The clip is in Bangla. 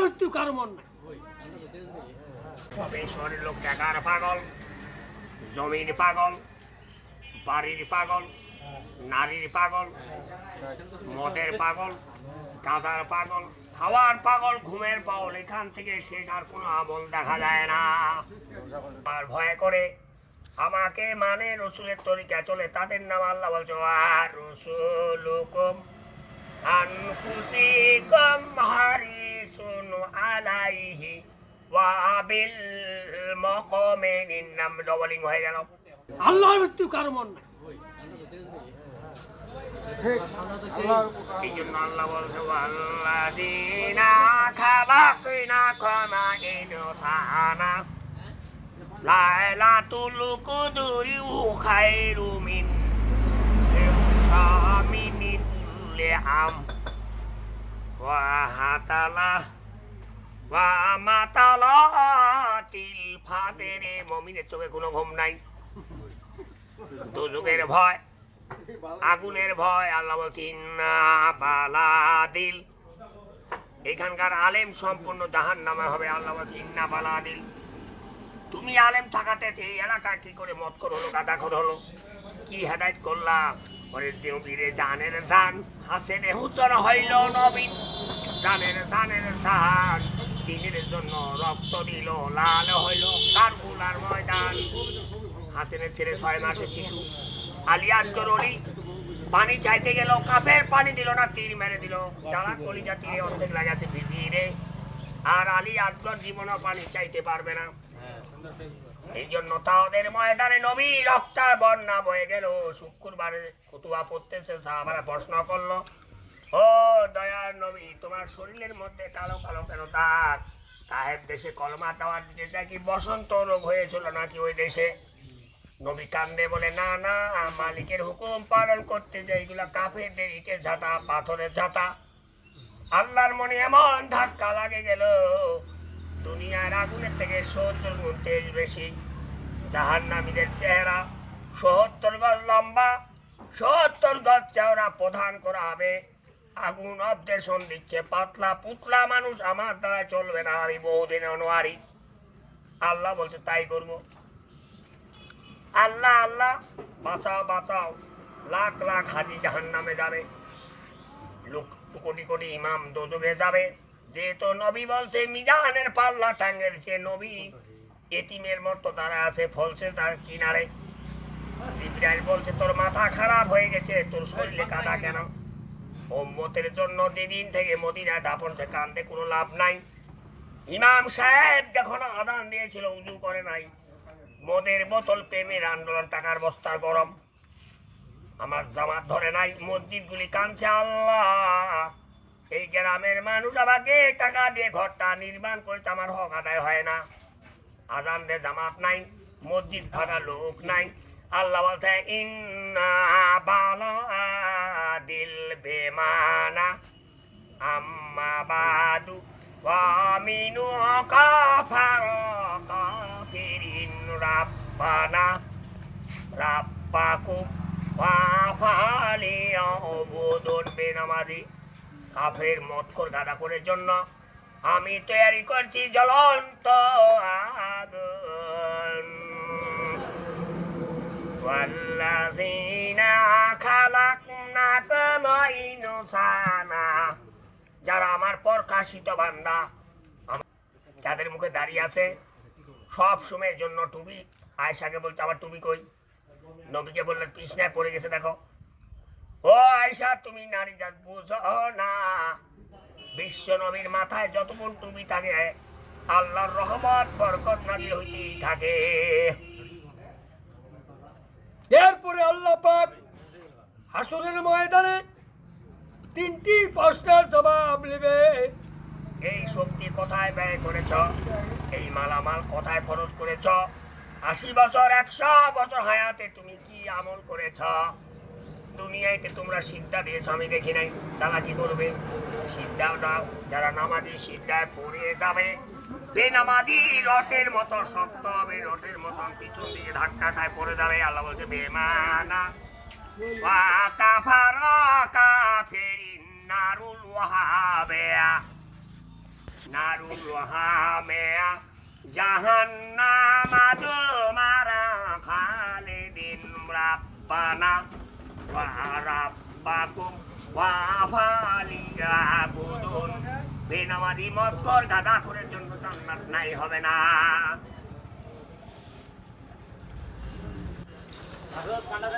আল্লাহর মৃত্যু কারো মন নাই। তবে শহরের লোক টাকার পাগল, জমির পাগল, বাড়ির পাগল, নারীর পাগল, মদের পাগল, গাঁদার পাগল, খাওয়ার পাগল, ঘুমের পাগল, এখান থেকে শেষ আর কোনো আমল দেখা যায় না। আর ভয় করে আমাকে মানে রসুলের তরিকা চলে, তাদের নাম আল্লাহ বলছে আর রসুলুকুম আনফুসিকুম হারিসুন আলাইহি ওয়া বিল মুমিনিন, নাম ডবলিং হয়ে গেল। আল্লাহর মৃত্যু কারো মন নাই। এই জন্য আল্লাহ বলছে ওয়াল্লাযীনা খালাকনাকুম ইনসানা লাইলাতুল কুদরি খায়রুম মিন লিআম ওয়া হাতালা ওয়া মাতালাতিল ফাজরে। মুমিনের চোখে কোনো ঘুম নাই, দুজকের ভয়, আগুনের ভয়। আল্লাহ বলছেন বালাদিল, এখানকার আলেম সম্পূর্ণ জাহান্নামে হবে। আল্লাহ বলছেন না বালাদিল, তুমি আলেম থাকাতে এই এলাকা কি করে মদখোর হলো, গাঁদাখোর হলো, কি হেদায়েত করলাম? ওরে নবীরে জানের জান, হাসেনে হুসন হইল নবী, জানের জানের জান, দিনের জন্য রক্ত দিল, লাল হইল কারবুলার ময়দান। হাসেনের ছেলে 6 মাসের শিশু আলী আসগর অলি পানি চাইতে গেল, কাফের পানি দিল না, তীর মেরে দিল, যারা কলিজা তীরে অর্ধেক লাগাতে ভিড়ে। আর আলী আসগর জীবনও পানি চাইতে পারবে না। এই জন্য তাওদের ময়দানে নবী রক্তার বন্যা বয়ে গেল। শুক্রবারে খুতুবা পড়তেছে, সাহাবারা প্রশ্ন করলো, ও দয়ার নবী, তোমার শরীরের মধ্যে কালো কালো কেন দাগ? তাহেব দেশে কলমা দাওয়াত দিতে যায় কি বসন্ত রোগ হয়েছিল নাকি ওই দেশে? নবী কান্দে বলে না না, মালিকের হুকুম পালন করতে যায়, এগুলা কাফেরদের ইটের ঝাঁটা, পাথরের ঝাঁটা। আল্লাহর মনে এমন ধাক্কা লাগে গেল, দুনিয়ার আগুনের থেকে 70 গুণ তেজ বেশি। জাহান্নামীদের চেহারা 70 গজ লম্বা, 70 গজ চওড়া প্রধান করা হবে। আগুন অবজেশন দিচ্ছে, পাতলা পুতলা মানুষ আমার দ্বারা চলবে না, আমি বহুদিন অনোয়ারি। আল্লাহ বলছে তাই করবো। আল্লাহ আল্লাহ বাঁচাও বাঁচাও, লাখ লাখ হাজি জাহান্নামে যাবে, লোক কোটি কোটি ইমাম দোজখে যাবে। যেহেতু নবী বলছে মিজানের পাল্লা টাঙ্গের, সে নবী এতিমের মতো তারা আছে, ফলছে তার কিনারে। জিবরাইল বলছে তোর মাথা খারাপ হয়ে গেছে, তোর শরীরে কাদা কেন? উম্মতের জন্য যেদিন থেকে মদিনায় দাফন, সে কান্দে কোনো লাভ নাই। ইমাম সাহেব যখন আযান দিয়েছিল উজু করে নাই, মদের বোতল, প্রেমের আন্দোলন, টাকার বস্তার গরম, আমার জামাত ধরে নাই, মসজিদগুলি কাঁদছে আল্লাহ এই গ্রামের মানুষ আমাকে টাকা দিয়ে ঘরটা নির্মাণ করেছে, আমার হক আদায় হয় না। আযান দে জামাত নাই, মসজিদ ফাঁকা, লোক নাই। আল্লাহ বলছে ইন্না বালাদিল বেমানা আম্মা বাদু ওয়া মিনু কাফার কাফিরিন রাব্বানা রাব্বাকুম ওয়া ফালিয়াবুদুন। বেনামাজি কাফের মদখোর গাঁদাখোরের জন্য আমি তৈরি করছি জ্বলন্ত আগুন। ওয়াল্লাযীনা খালাকনাকুম ইনসানা, যারা আমার প্রকাশিত বান্দা, যাদের মুখে দাঁড়িয়ে আছে, সব সময়ের জন্য টুপি। আয়েশাকে বলছে আমার টুপি কই? নবীকে বললেন কৃষ্ণায় পড়ে গেছে দেখো। ও আয়েশা, তুমি নারী জাত বুঝো না, বিশ্ব নবীর মাথায় যতক্ষণ টুপি থাকে আল্লাহর রহমত বরকত নাযিল হইতেই থাকে। এরপরে আল্লাহ পাক হাসরের ময়দানে 3টি প্রশ্নের জবাব নেবে। এই শক্তি কোথায় ব্যয় করেছ? এই মালামাল কোথায় খরচ করেছ? 80 বছর 100 বছর হায়াতে তুমি কি আমল করেছ? দুনিয়াতে তোমরা সিদ্ধা দিয়েছ আমি দেখি নাই, চালাকি করবে, সিদ্ধাও দাও। যারা নামাজি সিদ্ধায় পড়ে যাবে, বেনামাজি রটের মতো শক্ত হবে, রটের মতন পিছন দিকে ধাক্কা খায় পড়ে যাবে। আল্লাহ বলছে বেমানা ওয়া কাফারা কাফিরিন নারুল ওয়াহাবিয়া। নারুল হামেয়া জাহান্নামা তোমারা খালিদিন রাব্বানা ওয়া রাব্বাকুম ওয়া ফালিয়াবুদুন। বেনামাজি মক্কর গাদাখোরের জন্য জান্নাত নাই হবে না। পান্ডা